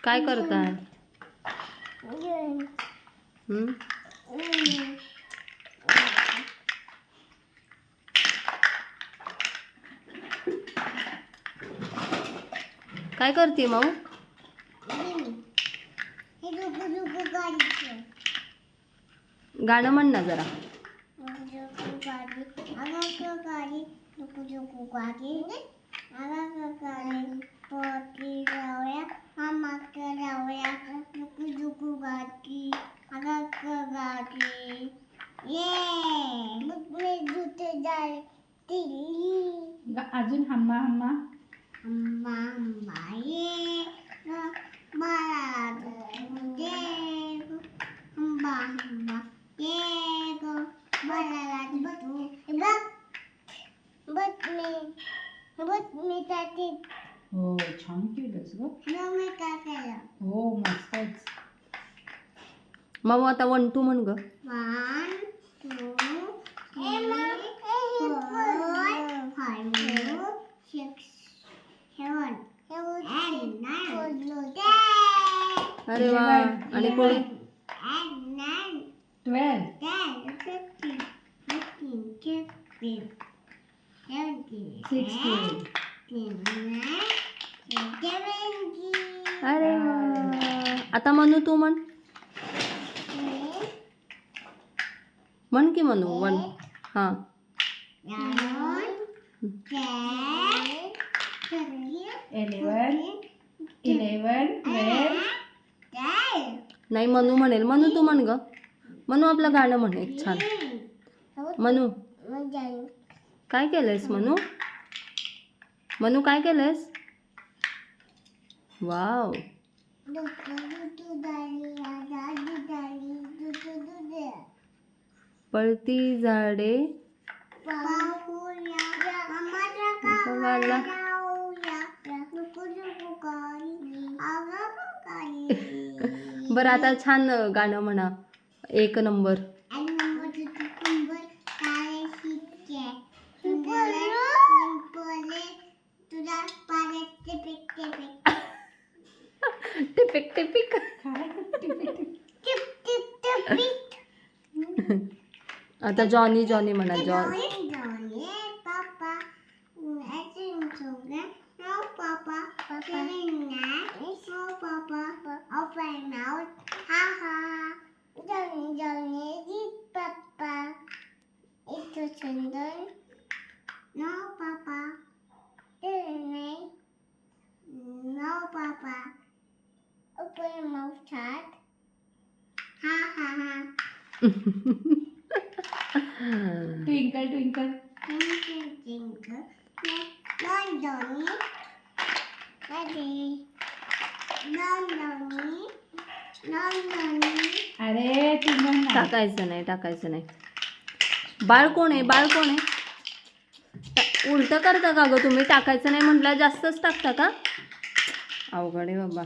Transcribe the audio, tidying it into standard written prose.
काय करताय? काय करते माऊ? गाणं म्हण ना जरा. अजून हम्मा हम्मा हम्मा हम्मा ये मला दे हम्मा हम्मा ये गो मला तू बघ मी त्याची हो छान केलंस ग. मी काय केलं हो मस्तच. माऊ आता 1 2 म्हण ग. 1 2 3 4 5 6 7 8 9 अरे वा. आणि पुढे 12 16 अरे वा. आता म्हणू तू म्हण की म्हणू 1 हां. 11 12 नाही म्हणू म्हणेल. म्हणू तू म्हण ग. म्हणू आपलं गाणं म्हण एक छान. म्हणू काय केलंयस म्हणू? म्हणू काय केलंयस? वाव. पळती झाडे बघायला. बरं आता छान गाणं म्हणा 1 नंबर. टिपिक टिपिक. आता जॉनी जॉनी म्हणा. Johnny Open your mouth, Chad. Ha ha ha. Twinkle twinkle. Twinkle, twinkle, little Johnny. Daddy. Johnny. अरे तू म्हण ना. टाकायचं नाही. बाळ कोण आहे? उलट करता का ग तुम्ही? टाकायचं नाही म्हटलं जास्तच टाकता का? अवघड आहे बाबा.